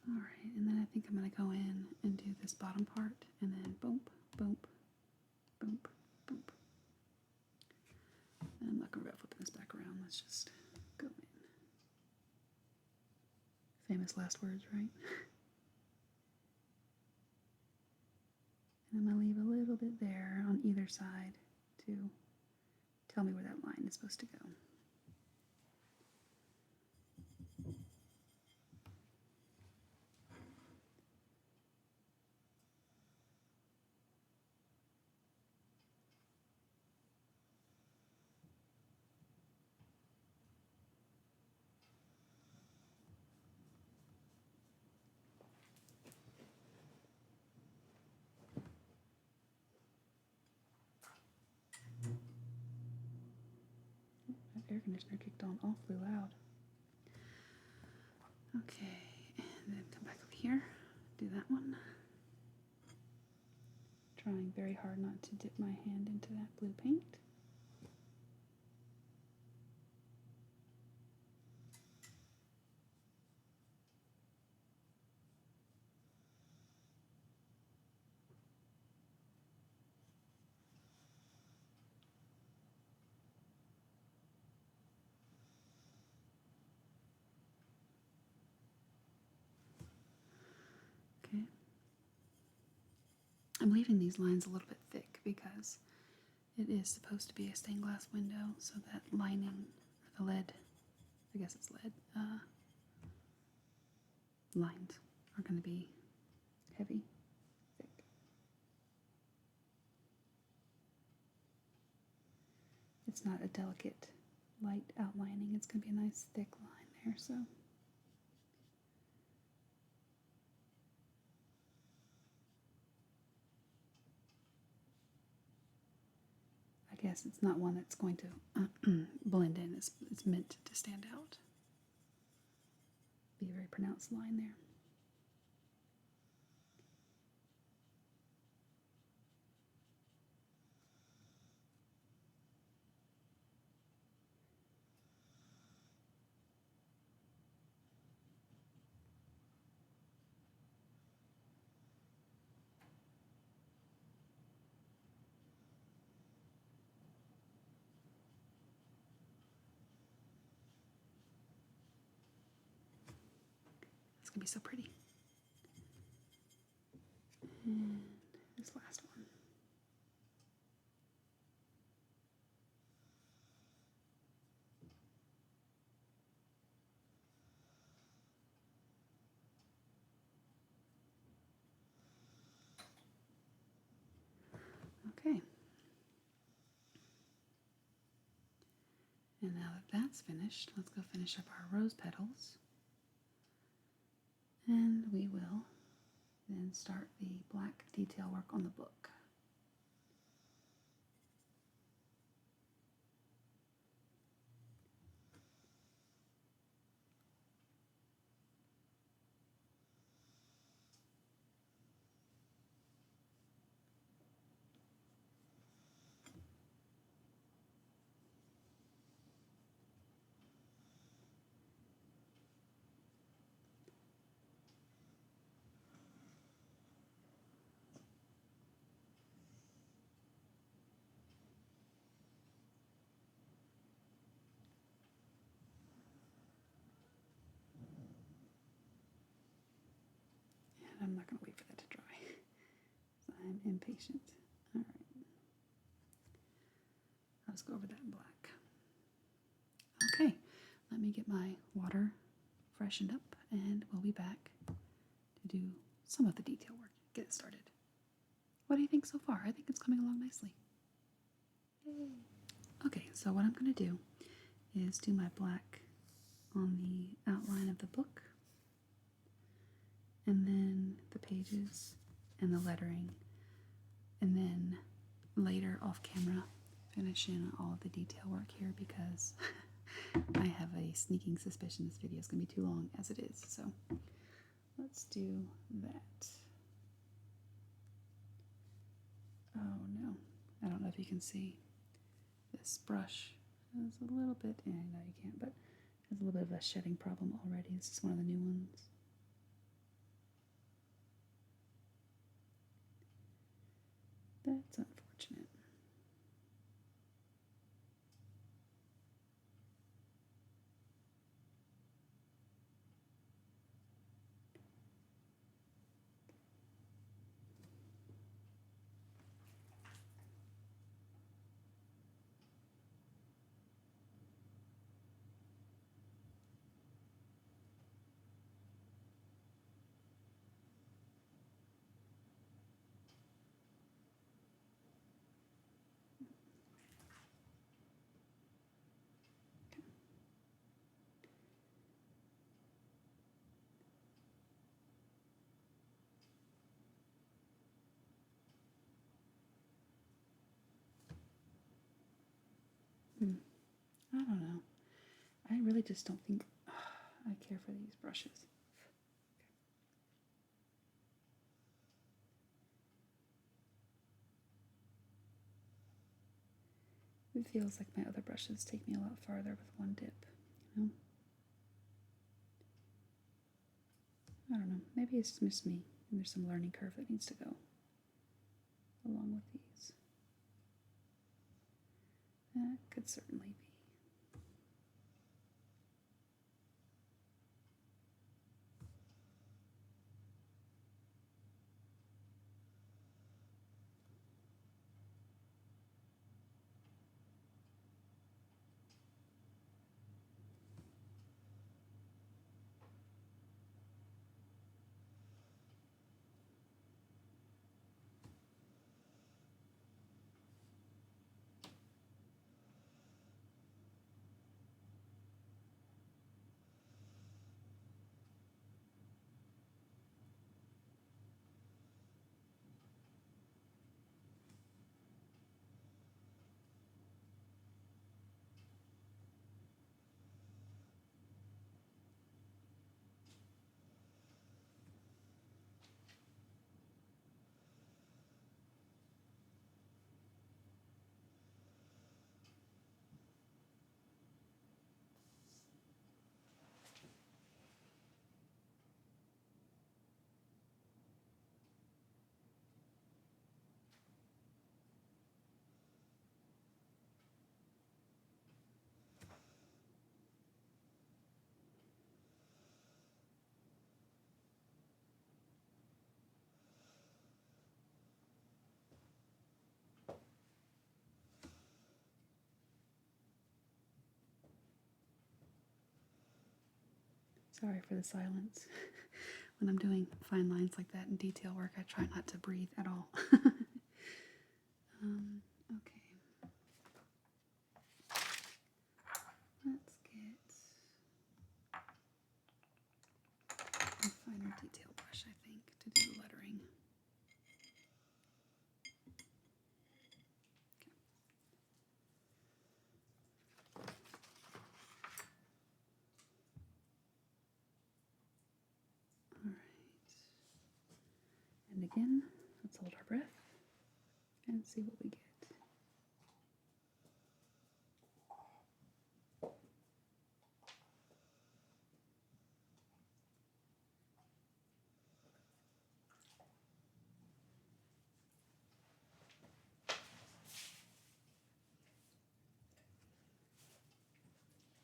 Alright, and then I think I'm going to go in and do this bottom part, and then boom, boom, boom, boom. And I'm not going to worry about flipping this back around. Let's just go in. Famous last words, right? And I'm going to leave a little bit there on either side to tell me where that line is supposed to go. That air conditioner kicked on awfully loud. Okay, and then come back over here, do that one. Trying very hard not to dip my hand into that blue paint. I'm leaving these lines a little bit thick because it is supposed to be a stained glass window, so that lining, the lead, I guess it's lead, lines are going to be heavy, thick. It's not a delicate, light outlining. It's going to be a nice thick line there, so. I guess it's not one that's going to blend in. It's meant to stand out. Be a very pronounced line there. It's going to be so pretty. And this last one. Okay. And now that that's finished, let's go finish up our rose petals. And we will then start the black detail work on the book. And I'm not going to wait for that to dry. I'm impatient. All right. I'll just go over that in black. Okay, let me get my water freshened up and we'll be back to do some of the detail work. Get it started. What do you think so far? I think it's coming along nicely. Yay. Okay, so what I'm going to do is do my black on the outline of the book, and then the pages and the lettering, and then later off camera finish in all of the detail work here because I have a sneaking suspicion this video is going to be too long as it is. So let's do that. Oh no, I don't know if you can see. This brush is a little bit, no you can't, but has a little bit of a shedding problem already. This is one of the new ones. That's unfortunate. I don't know. I really just don't think I care for these brushes. It feels like my other brushes take me a lot farther with one dip, you know? I don't know. Maybe it's just me, and there's some learning curve that needs to go along with these. That could certainly be. Sorry for the silence. When I'm doing fine lines like that in detail work, I try not to breathe at all. Okay. Let's get a finer detail brush, I think, to do the lettering. Alright. And again, let's hold our breath and see what we get.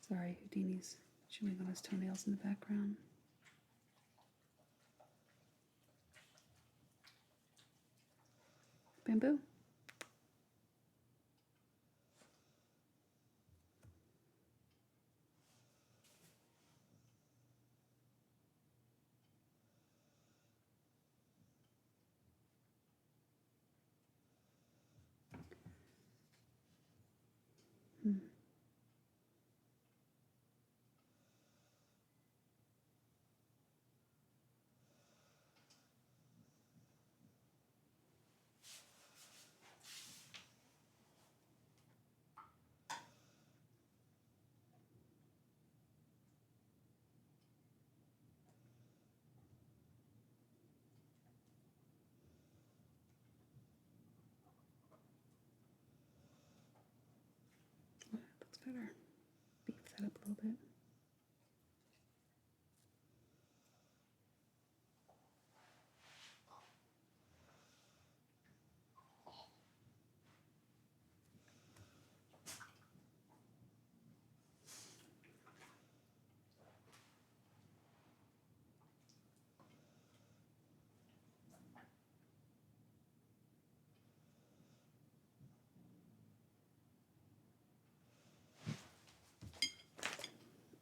Sorry, Houdini's chewing on his toenails in the background. Bamboo. That looks better. Beef that up a little bit.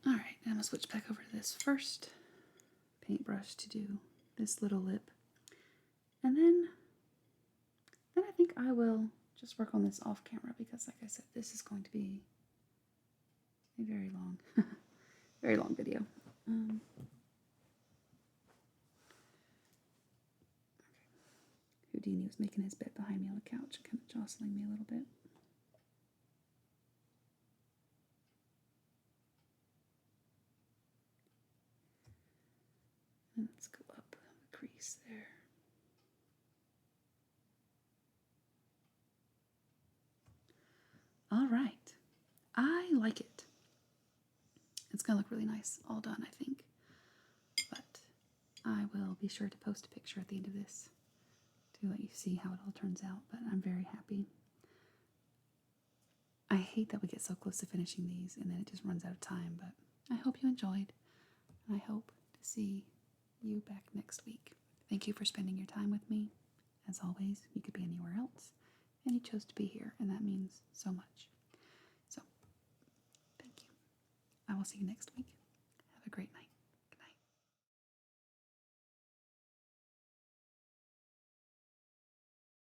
Alright, I'm going to switch back over to this first paintbrush to do this little lip. And then I think I will just work on this off camera because, like I said, this is going to be a very long, very long video. Okay. Houdini was making his bed behind me on the couch, kind of jostling me a little bit. And let's go up the crease there. All right, I like it. It's gonna look really nice, all done, I think. But I will be sure to post a picture at the end of this to let you see how it all turns out, but I'm very happy. I hate that we get so close to finishing these and then it just runs out of time, but I hope you enjoyed, and I hope to see you back next week. Thank you for spending your time with me. As always, you could be anywhere else, and you chose to be here, and that means so much. So, thank you. I will see you next week. Have a great night.